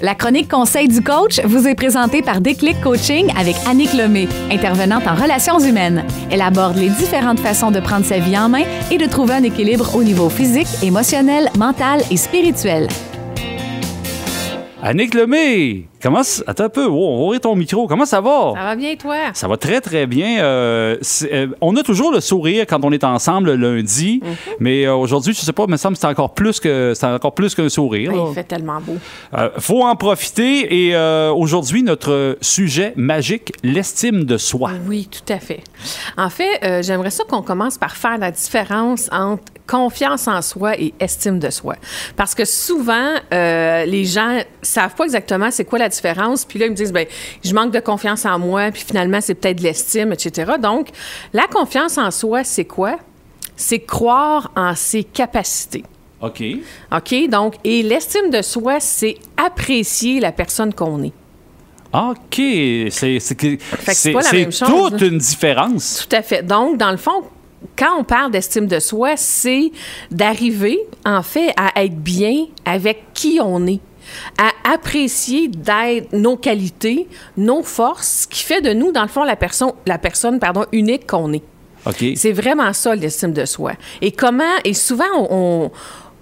La chronique Conseil du coach vous est présentée par Déclic Coaching avec Annick Lemay, intervenante en relations humaines. Elle aborde les différentes façons de prendre sa vie en main et de trouver un équilibre au niveau physique, émotionnel, mental et spirituel. Annick Lemay, attends un peu, on va ouvrir ton micro. Comment ça va? Ça va bien, toi? Ça va très, très bien. On a toujours le sourire quand on est ensemble le lundi, mais aujourd'hui, je sais pas, il me semble que c'est encore plus qu'un sourire. Oui, il fait tellement beau. Faut en profiter. Et aujourd'hui, notre sujet magique, l'estime de soi. Oui, tout à fait. En fait, j'aimerais ça qu'on commence par faire la différence entre confiance en soi et estime de soi. Parce que souvent, les gens savent pas exactement c'est quoi la différence. Puis là, ils me disent, bien, je manque de confiance en moi, puis finalement, c'est peut-être de l'estime, etc. Donc, la confiance en soi, c'est quoi? C'est croire en ses capacités. OK. OK? Donc, et l'estime de soi, c'est apprécier la personne qu'on est. OK. C'est pas la même chose, toute une différence. Tout à fait. Donc, dans le fond, quand on parle d'estime de soi, c'est d'arriver, en fait, à être bien avec qui on est, à apprécier d'être nos qualités, nos forces, ce qui fait de nous, dans le fond, la personne unique qu'on est. OK. C'est vraiment ça, l'estime de soi. Et souvent,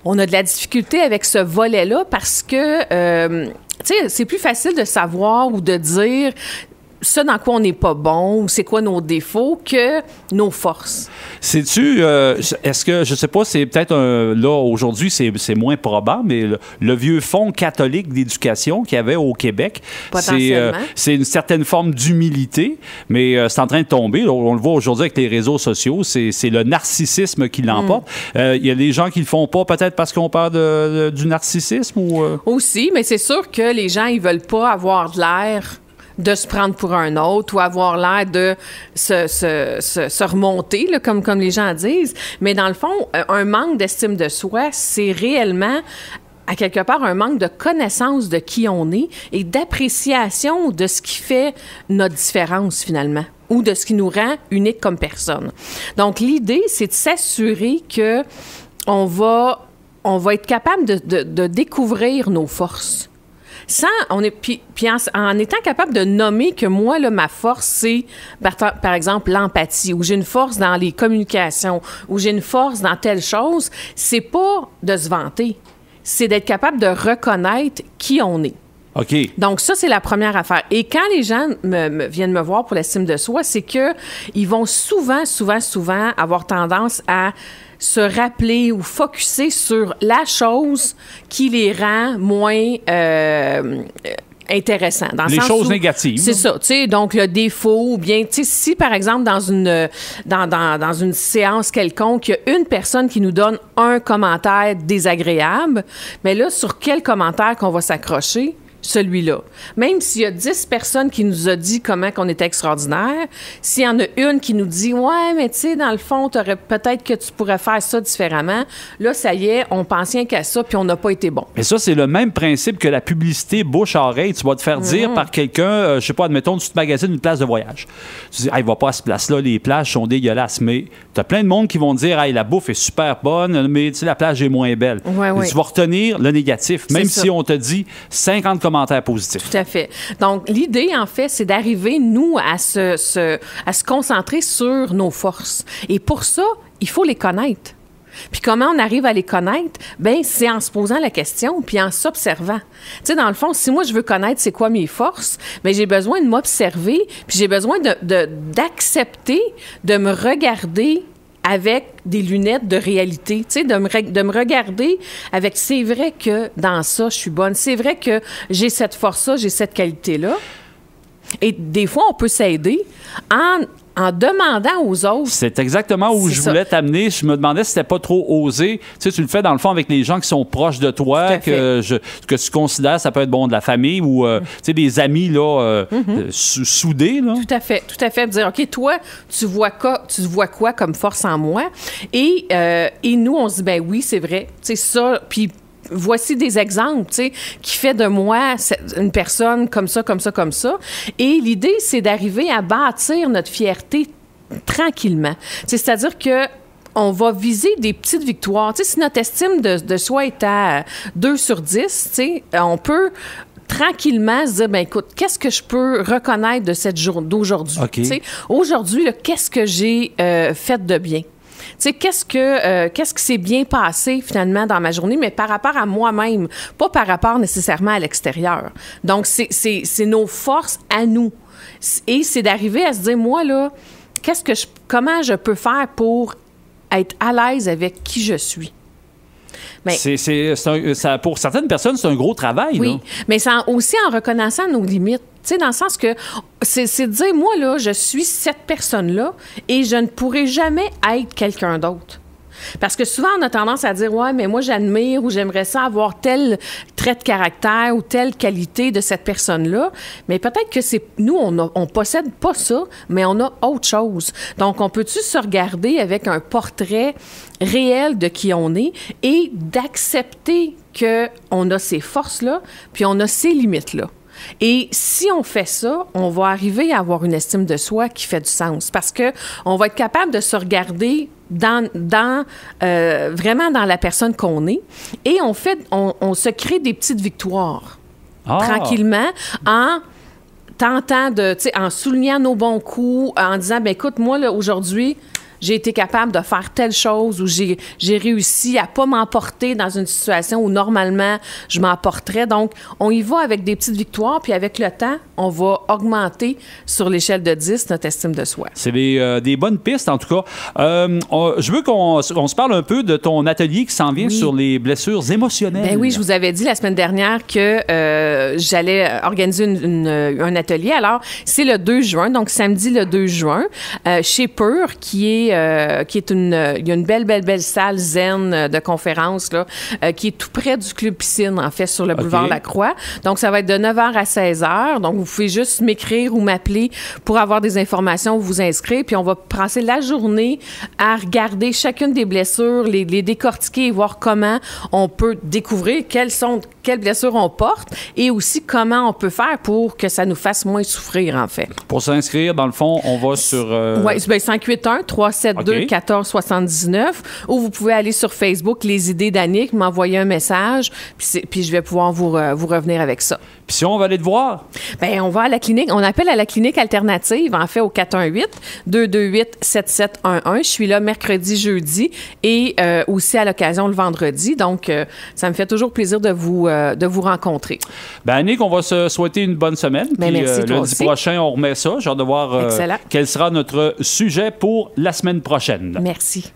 on a de la difficulté avec ce volet-là parce que, tu sais, c'est plus facile de savoir ou de dire ça dans quoi on n'est pas bon ou c'est quoi nos défauts que nos forces. Sais-tu, est-ce que, je sais pas, c'est peut-être là, aujourd'hui, c'est moins probable, mais le vieux fonds catholique d'éducation qu'il y avait au Québec, c'est une certaine forme d'humilité, mais c'est en train de tomber. On le voit aujourd'hui avec les réseaux sociaux, c'est le narcissisme qui l'emporte. Il y a des gens qui le font pas, peut-être parce qu'on parle du narcissisme ou... Aussi, mais c'est sûr que les gens, ils veulent pas avoir de l'air de se prendre pour un autre ou avoir l'air de se remonter, là, comme les gens disent. Mais dans le fond, un manque d'estime de soi, c'est réellement, à quelque part, un manque de connaissance de qui on est et d'appréciation de ce qui fait notre différence, finalement, ou de ce qui nous rend unique comme personne. Donc, l'idée, c'est de s'assurer que on va être capable de découvrir nos forces. En étant capable de nommer que moi, là, ma force, c'est, par exemple, l'empathie, ou j'ai une force dans les communications, ou j'ai une force dans telle chose, c'est pas de se vanter, c'est d'être capable de reconnaître qui on est. OK. Donc, ça, c'est la première affaire. Et quand les gens viennent me voir pour l'estime de soi, c'est qu'ils vont souvent avoir tendance à se rappeler ou focusser sur la chose qui les rend moins intéressants. Les choses négatives. C'est ça, tu sais, donc le défaut, ou bien, tu sais, si par exemple dans une séance quelconque, il y a une personne qui nous donne un commentaire désagréable, mais là, sur quel commentaire qu'on va s'accrocher? Celui-là. Même s'il y a 10 personnes qui nous ont dit comment qu'on était extraordinaire, s'il y en a une qui nous dit « Ouais, mais tu sais, dans le fond, peut-être que tu pourrais faire ça différemment », là, ça y est, on pense rien qu'à ça, puis on n'a pas été bon. Mais ça, c'est le même principe que la publicité bouche-oreille. Tu vas te faire dire par quelqu'un, je sais pas, admettons, tu te magasines une place de voyage. Tu dis « Hey, va pas à cette place-là, les plages sont dégueulasses », mais t'as plein de monde qui vont dire « Hey, la bouffe est super bonne, mais tu sais, la plage est moins belle. » Ouais. Tu vas retenir le négatif, même si on te dit 50 commentaires positifs. Tout à fait. Donc, l'idée, en fait, c'est d'arriver, nous, à se concentrer sur nos forces. Et pour ça, il faut les connaître. Puis comment on arrive à les connaître? Bien, c'est en se posant la question puis en s'observant. Tu sais, dans le fond, si moi, je veux connaître c'est quoi mes forces, bien, j'ai besoin de m'observer puis j'ai besoin d'accepter de me regarder avec des lunettes de réalité, tu sais, de me regarder avec, c'est vrai que dans ça, je suis bonne, c'est vrai que j'ai cette force-là, j'ai cette qualité-là. Et des fois, on peut s'aider en demandant aux autres. C'est exactement où je voulais t'amener. Je me demandais si c'était pas trop osé. Tu sais, tu le fais dans le fond avec les gens qui sont proches de toi, que tu considères, ça peut être bon de la famille ou tu sais, des amis là, soudés. Là. Tout à fait. Dire, OK, toi, tu vois quoi comme force en moi? Et nous, on se dit, ben oui, c'est vrai. Tu sais, ça, puis voici des exemples, tu sais, qui fait de moi une personne comme ça. Et l'idée, c'est d'arriver à bâtir notre fierté tranquillement. Tu sais, c'est-à-dire que on va viser des petites victoires. Tu sais, si notre estime de soi est à 2 sur 10, tu sais, on peut tranquillement se dire, ben écoute, qu'est-ce que je peux reconnaître de cette journée d'aujourd'hui? Okay. Aujourd'hui, là, qu'est-ce que j'ai fait de bien? Qu'est-ce qui s'est bien passé finalement dans ma journée, mais par rapport à moi-même, pas par rapport nécessairement à l'extérieur. Donc, c'est nos forces à nous. Et c'est d'arriver à se dire, moi, là, comment je peux faire pour être à l'aise avec qui je suis? Mais, pour certaines personnes, c'est un gros travail. Oui, là. Mais c'est aussi en reconnaissant nos limites. Dans le sens que c'est de dire, moi, là, je suis cette personne-là et je ne pourrai jamais être quelqu'un d'autre. Parce que souvent, on a tendance à dire, ouais, mais moi, j'admire ou j'aimerais ça avoir tel trait de caractère ou telle qualité de cette personne-là. Mais peut-être que nous, on possède pas ça, mais on a autre chose. Donc, on peut-tu se regarder avec un portrait réel de qui on est et d'accepter qu'on a ces forces-là, puis on a ces limites-là. Et si on fait ça, on va arriver à avoir une estime de soi qui fait du sens parce que on va être capable de se regarder vraiment dans la personne qu'on est et on se crée des petites victoires tranquillement en tentant en soulignant nos bons coups, en disant, ben écoute, moi, là, aujourd'hui, j'ai été capable de faire telle chose ou j'ai réussi à pas m'emporter dans une situation où normalement je m'emporterais. Donc, on y va avec des petites victoires, puis avec le temps, on va augmenter sur l'échelle de 10 notre estime de soi. C'est des bonnes pistes, en tout cas. Je veux qu'on se parle un peu de ton atelier qui s'en vient sur les blessures émotionnelles. Ben oui, je vous avais dit la semaine dernière que j'allais organiser un atelier. Alors, c'est le 2 juin, donc samedi le 2 juin, chez Pur, il y a une belle salle zen de conférence là, qui est tout près du Club Piscine, en fait, sur le boulevard Lacroix. Donc, ça va être de 9h à 16h. Donc, vous pouvez juste m'écrire ou m'appeler pour avoir des informations, vous inscrire. Puis, on va passer la journée à regarder chacune des blessures, les décortiquer et voir comment on peut découvrir quelles blessures on porte et aussi comment on peut faire pour que ça nous fasse moins souffrir, en fait. Pour s'inscrire, dans le fond, on va sur... Oui, bien 581-372-1479 ou vous pouvez aller sur Facebook, Les Idées d'Annick, m'envoyer un message, puis je vais pouvoir vous revenir avec ça. Puis si on va aller te voir? Bien, on va à la clinique. On appelle à la clinique alternative, en fait, au 418-228-7711. Je suis là mercredi, jeudi et aussi à l'occasion le vendredi. Donc, ça me fait toujours plaisir de vous rencontrer. Bien, Annick, on va se souhaiter une bonne semaine. Bien, puis, merci, toi lundi aussi. prochain, on remet ça. J'ai hâte de voir quel sera notre sujet pour la semaine prochaine. Merci.